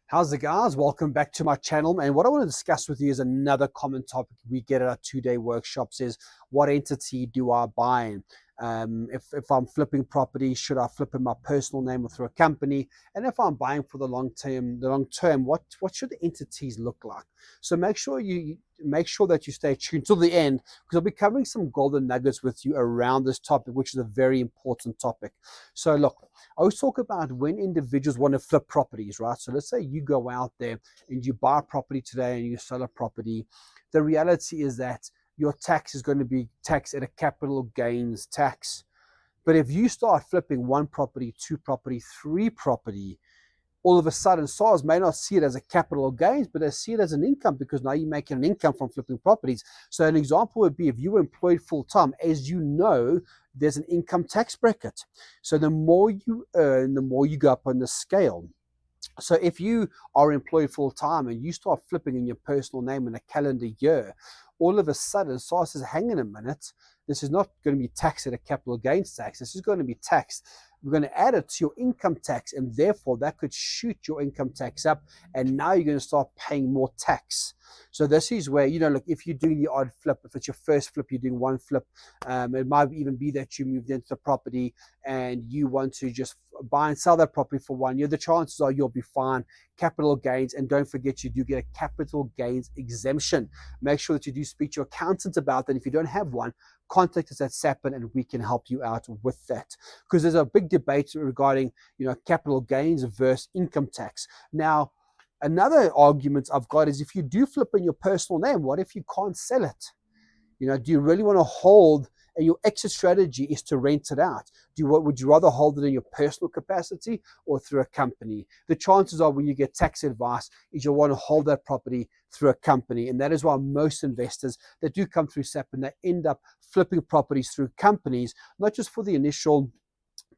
How's it, guys? Welcome back to my channel. And what I want to discuss with you is another common topic we get at our two-day workshops is what entity do I buy in? If I'm flipping property, should I flip in my personal name or through a company? And if I'm buying for the long term, what should the entities look like? So make sure that you stay tuned till the end, because I'll be covering some golden nuggets with you around this topic, which is a very important topic. So look, I always talk about when individuals want to flip properties, right? So let's say you go out there and you buy a property today and you sell a property. The reality is that your tax is going to be taxed at a capital gains tax. But if you start flipping one property, two property, three property, all of a sudden SARS may not see it as a capital gains, but they see it as an income, because now you're making an income from flipping properties. So an example would be if you were employed full-time, as you know, there's an income tax bracket. So the more you earn, the more you go up on the scale. So if you are employed full-time and you start flipping in your personal name in a calendar year, all of a sudden SARS says, hang on a minute, this is not going to be taxed at a capital gains tax. This is going to be taxed. We're going to add it to your income tax, and therefore that could shoot your income tax up, and now you're going to start paying more tax. So this is where, look, if you're doing the odd flip, if it's your first flip, you're doing one flip, it might even be that you moved into the property and you want to just buy and sell that property for 1 year. The chances are you'll be fine. Capital gains, and don't forget, you do get a capital gains exemption. Make sure that you do speak to your accountant about that. If you don't have one, contact us at Sapin and we can help you out with that, because there's a big debate regarding capital gains versus income tax. Now, another argument I've got is, if you do flip in your personal name, what if you can't sell it? Do you really want to hold, and your exit strategy is to rent it out? Would you rather hold it in your personal capacity or through a company? The chances are, when you get tax advice, is you'll want to hold that property through a company. And that is why most investors that do come through SAP, and they end up flipping properties through companies, not just for the initial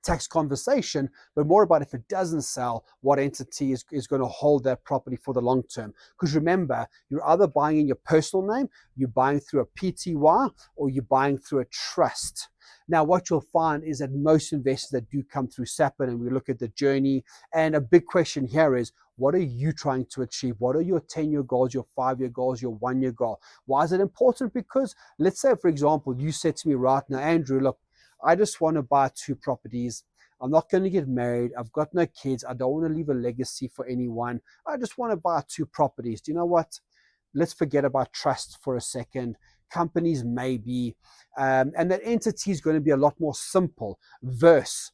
tax conversation, but more about, if it doesn't sell, what entity is going to hold that property for the long term. Because remember, you're either buying in your personal name, you're buying through a PTY, or you're buying through a trust. Now, what you'll find is that most investors that do come through SAPIN, and we look at the journey, and a big question here is, what are you trying to achieve? What are your 10-year goals, your 5-year goals, your 1-year goal? Why is it important? Because let's say, for example, you said to me right now, Andrew, look, I just want to buy 2 properties. I'm not going to get married. I've got no kids. I don't want to leave a legacy for anyone. I just want to buy 2 properties. Do you know what? Let's forget about trust for a second. Companies maybe. And that entity is going to be a lot more simple. Versus,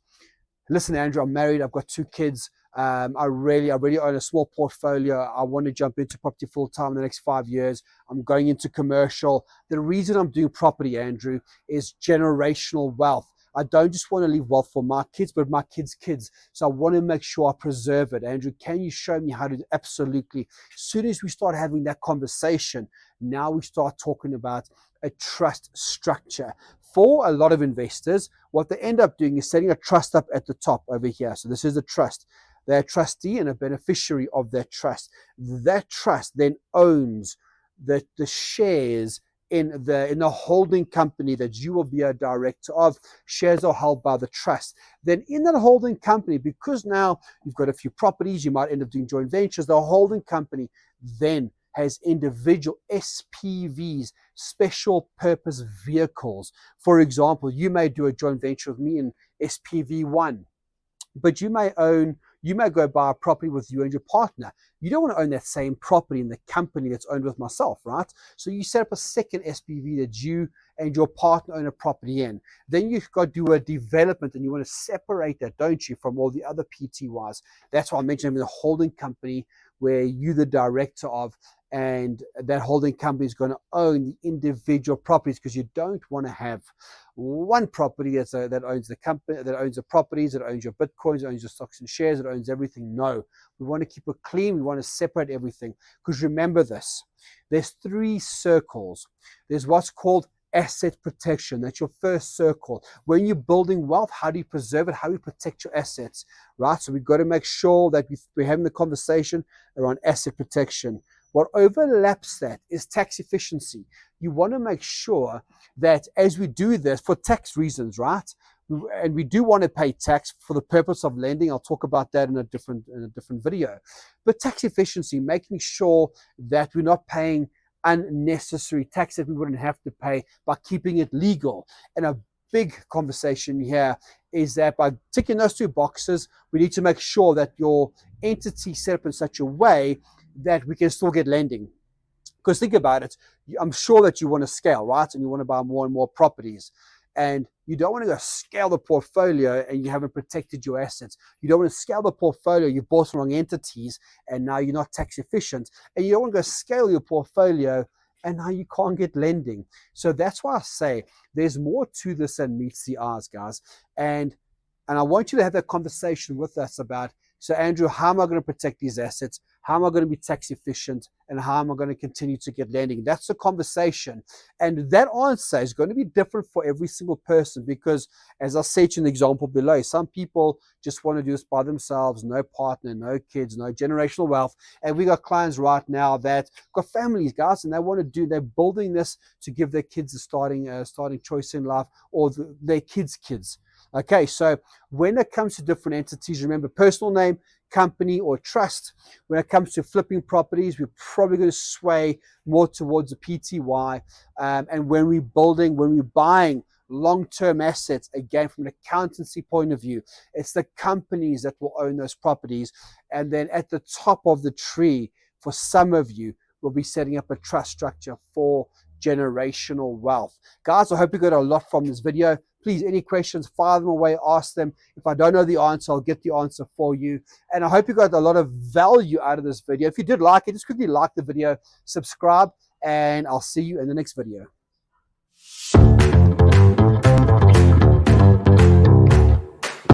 listen, Andrew, I'm married. I've got 2 kids. I already own a small portfolio. I want to jump into property full time in the next 5 years. I'm going into commercial. The reason I'm doing property, Andrew, is generational wealth. I don't just want to leave wealth for my kids, but my kids' kids. So I want to make sure I preserve it. Andrew, can you show me how to do? Absolutely. As soon as we start having that conversation, now we start talking about a trust structure. For a lot of investors, what they end up doing is setting a trust up at the top over here. So this is the trust. They're a trustee and a beneficiary of that trust. That trust then owns the shares in the holding company that you will be a director of. Shares are held by the trust. Then in that holding company, because now you've got a few properties, you might end up doing joint ventures, the holding company then has individual SPVs, special purpose vehicles. For example, you may do a joint venture with me in SPV1, but you may go buy a property with you and your partner. You don't want to own that same property in the company that's owned with myself, right? So you set up a second SPV that you and your partner own a property in. Then you've got to do a development, and you want to separate that, don't you, from all the other PTYs. That's why I mentioned having a holding company where you're the director of, and that holding company is going to own the individual properties, because you don't want to have one property that owns the company, that owns the properties, that owns your bitcoins, that owns your stocks and shares, that owns everything. No, we want to keep it clean. We want to separate everything, because remember this, there's 3 circles. There's what's called asset protection. That's your first circle. When you're building wealth, how do you preserve it? How do you protect your assets, right? So we've got to make sure that we're having the conversation around asset protection. What overlaps that is tax efficiency. You want to make sure that as we do this for tax reasons, right? and we do want to pay tax for the purpose of lending. I'll talk about that in a different video. But tax efficiency, making sure that we're not paying unnecessary tax that we wouldn't have to pay by keeping it legal. And a big conversation here is that by ticking those two boxes, we need to make sure that your entity is set up in such a way that we can still get lending. Because think about it, I'm sure that you want to scale, right? And you want to buy more and more properties. And you don't want to go scale the portfolio and you haven't protected your assets. You don't want to scale the portfolio, you bought the wrong entities and now you're not tax efficient. And you don't want to go scale your portfolio and now you can't get lending. So that's why I say there's more to this than meets the eyes, guys. And I want you to have that conversation with us about, so Andrew, how am I going to protect these assets? How am I going to be tax efficient? And how am I going to continue to get lending? That's the conversation. And that answer is going to be different for every single person because, as I said in the example below, some people just want to do this by themselves, no partner, no kids, no generational wealth. And we got clients right now that got families, guys, and they're building this to give their kids a starting choice in life, or their kids. Okay, so when it comes to different entities, remember personal name, company, or trust. When it comes to flipping properties, we're probably going to sway more towards the PTY. And when we're buying long-term assets, again, from an accountancy point of view, it's the companies that will own those properties. And then at the top of the tree, for some of you, we'll be setting up a trust structure for generational wealth. Guys, I hope you got a lot from this video. Please, any questions, fire them away, ask them. If I don't know the answer, I'll get the answer for you. And I hope you got a lot of value out of this video. If you did like it, just quickly like the video, subscribe, and I'll see you in the next video.